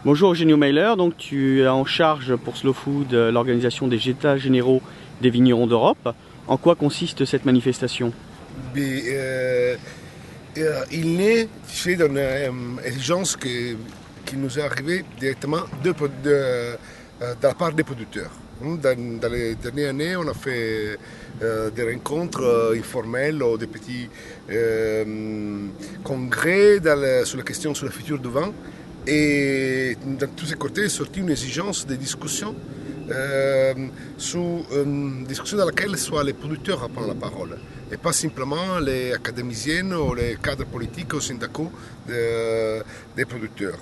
Bonjour Eugenio Mailer, donc tu es en charge pour Slow Food l'organisation des États généraux des vignerons d'Europe. En quoi consiste cette manifestation? Il naît d'une exigence qui nous est arrivée directement de la part des producteurs. Dans les dernières années, on a fait des rencontres informelles ou des petits congrès sur la question sur le futur du vin. Et dans tous ces côtés est sortie une exigence de discussion, discussion dans laquelle soit les producteurs prennent la parole et pas simplement les académiciens ou les cadres politiques ou syndicaux des producteurs.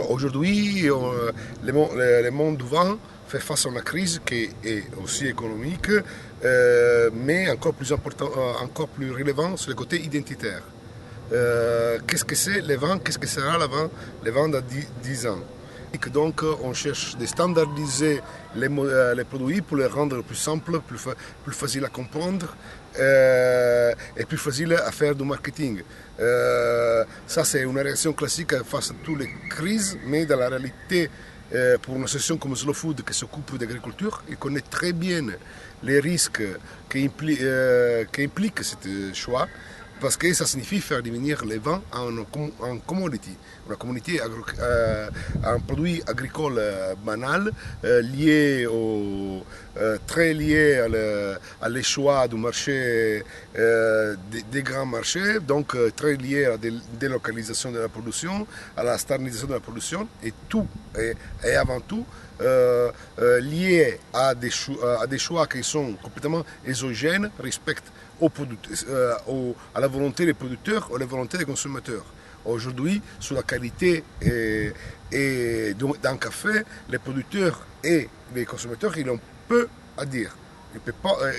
Aujourd'hui, le monde du vin fait face à une crise qui est aussi économique, mais encore plus important, encore plus relevant sur le côté identitaire. Qu'est-ce que c'est le vin, qu'est-ce que sera le vin dans 10 ans. Et que donc on cherche de standardiser les produits pour les rendre plus simples, plus faciles à comprendre et plus faciles à faire du marketing. Ça c'est une réaction classique face à toutes les crises, mais dans la réalité, pour une association comme Slow Food qui s'occupe d'agriculture, il connaît très bien les risques qu'implique ce choix. Parce que ça signifie faire devenir les vins en commodity, un produit agricole banal, très lié à les choix du marché, des grands marchés, donc très lié à la délocalisation de la production, à la standardisation de la production, et tout, et avant tout, lié à des choix qui sont complètement exogènes, respectent à la volonté des producteurs ou à la volonté des consommateurs. Aujourd'hui, sur la qualité d'un café, les producteurs et les consommateurs, ils ont peu à dire. Ils ne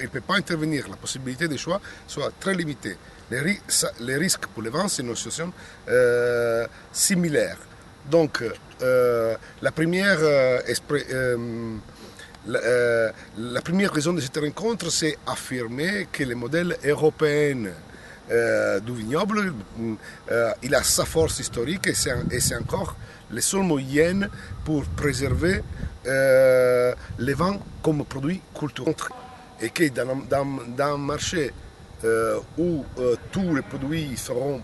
peuvent pas intervenir. La possibilité de choix soit très limitée. Les risques pour les vins, c'est une situation similaire. Donc, la première raison de cette rencontre, c'est affirmer que le modèle européen du vignoble, il a sa force historique et c'est encore le seul moyen pour préserver les vins comme produit culturel. Et que dans un marché où tous les produits seront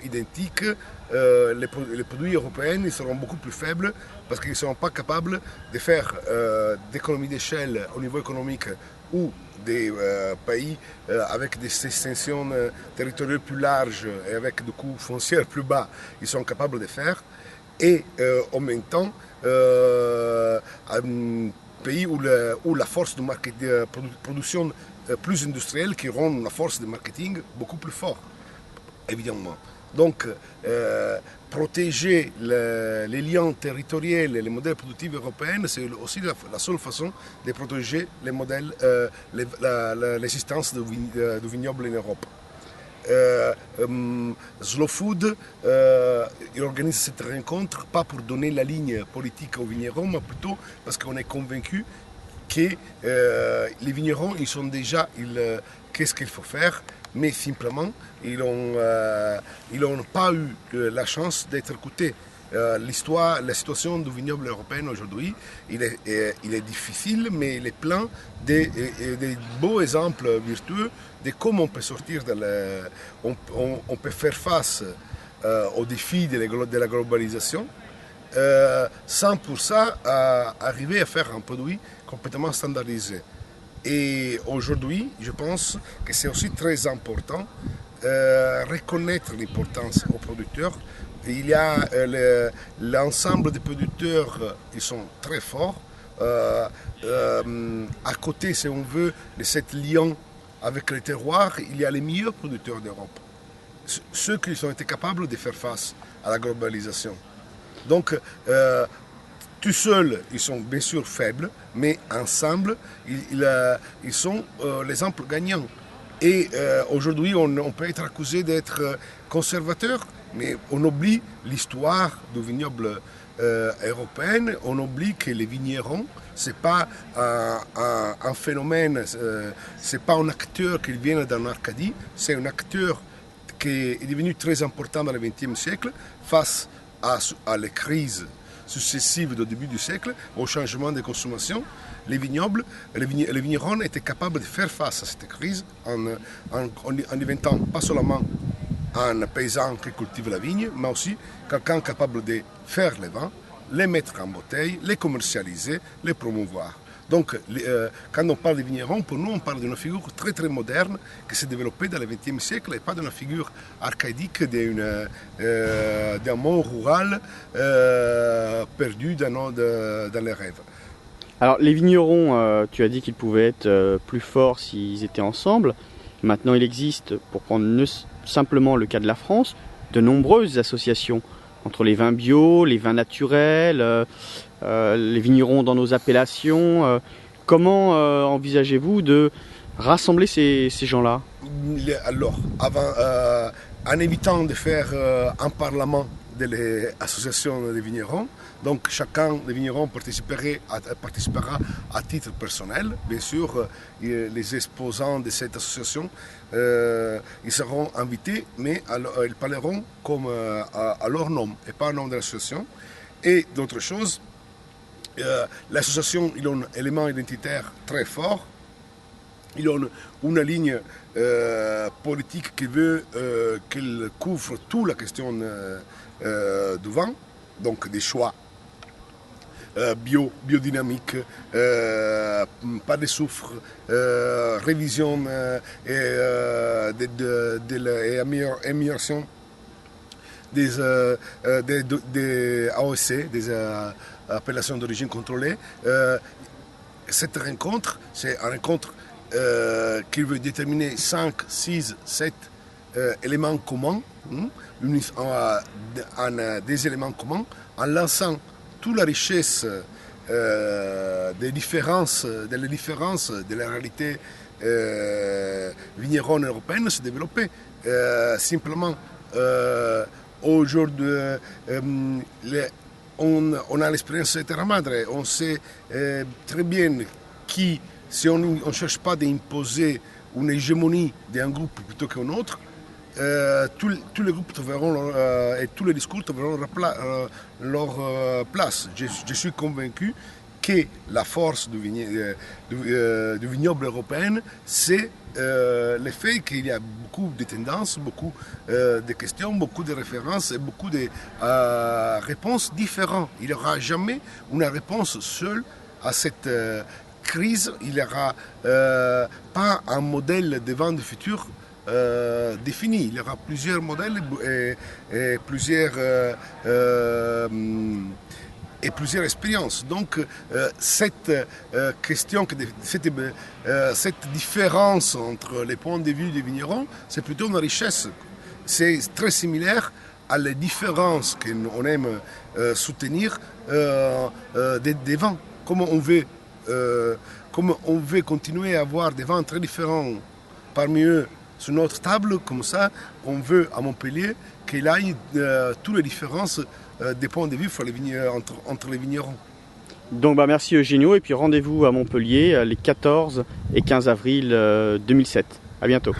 identiques, les produits européens ils seront beaucoup plus faibles parce qu'ils ne seront pas capables de faire d'économies d'échelle au niveau économique ou des pays avec des extensions territoriales plus larges et avec des coûts fonciers plus bas, ils sont capables de faire. Et en même temps, un pays où la force de production plus industrielle qui rend la force de marketing beaucoup plus forte, évidemment. Donc, protéger les liens territoriaux et les modèles productifs européens, c'est aussi la seule façon de protéger les modèles, l'existence du vignoble en Europe. Slow Food il organise cette rencontre pas pour donner la ligne politique aux vignerons, mais plutôt parce qu'on est convaincu que les vignerons, ils sont déjà, qu'est-ce qu'il faut faire, mais simplement, ils n'ont pas eu la chance d'être écoutés. La situation du vignoble européen aujourd'hui, il est difficile, mais il est plein de beaux exemples vertueux de comment on peut sortir, on peut faire face aux défis de la globalisation, sans pour ça arriver à faire un produit complètement standardisé. Et aujourd'hui, je pense que c'est aussi très important reconnaître l'importance aux producteurs. Il y a l'ensemble des producteurs, ils sont très forts. À côté, si on veut, de cette lien avec les terroirs, il y a les meilleurs producteurs d'Europe. Ceux qui ont été capables de faire face à la globalisation. Donc, tout seuls, ils sont bien sûr faibles, mais ensemble, ils sont l'exemple gagnant. Et aujourd'hui, on peut être accusé d'être conservateur, mais on oublie l'histoire du vignoble européen, on oublie que les vignerons, ce n'est pas un phénomène, ce n'est pas un acteur qui vient dans l'Arcadie, c'est un acteur qui est devenu très important dans le XXe siècle face à les crises successives du début du siècle, au changement de consommation, les vignerons étaient capables de faire face à cette crise en devenant pas seulement un paysan qui cultive la vigne, mais aussi quelqu'un capable de faire les vins, les mettre en bouteille, les commercialiser, les promouvoir. Donc, quand on parle de vignerons, pour nous, on parle d'une figure très très moderne qui s'est développée dans le XXe siècle et pas d'une figure archaïque d'un monde rural perdu dans les rêves. Alors, les vignerons, tu as dit qu'ils pouvaient être plus forts s'ils étaient ensemble. Maintenant, il existe, pour prendre simplement le cas de la France, de nombreuses associations entre les vins bio, les vins naturels, les vignerons dans nos appellations. Comment envisagez-vous de rassembler ces gens-là? Alors, en évitant de faire un parlement de l'association des vignerons, donc chacun des vignerons participera à titre personnel. Bien sûr, les exposants de cette association ils seront invités, mais ils parleront comme à leur nom et pas au nom de l'association. Et d'autres choses, l'association a un élément identitaire très fort. Il a une ligne politique qui veut qu'elle couvre toute la question du vin, donc des choix biodynamique, pas de soufre, révision et amélioration des AOC, des appellations d'origine contrôlée. Cette rencontre, c'est une rencontre qui veut déterminer 5, 6, 7 éléments communs, des éléments communs, en lançant toute la richesse des différences, de la réalité vigneronne européenne se développer. Simplement, aujourd'hui, on a l'expérience de Terra Madre, on sait très bien qui, si on ne cherche pas d'imposer une hégémonie d'un groupe plutôt qu'un autre, tous les groupes trouveront et tous les discours trouveront leur place. Je suis convaincu que la force du vignoble européen, c'est le fait qu'il y a beaucoup de tendances, beaucoup de questions, beaucoup de références et beaucoup de réponses différentes. Il n'y aura jamais une réponse seule à cette crise. Il n'y aura pas un modèle de vin du futur défini. Il y aura plusieurs modèles et plusieurs expériences. Donc cette question, cette différence entre les points de vue des vignerons, c'est plutôt une richesse. C'est très similaire à les différences qu'on aime soutenir des vins. Comme on veut continuer à avoir des vins très différents parmi eux sur notre table, comme ça, on veut à Montpellier qu'il y ait toutes les différences des points de vue entre les vignerons. Donc merci Eugenio, et puis rendez-vous à Montpellier les 14 et 15 avril 2007. À bientôt.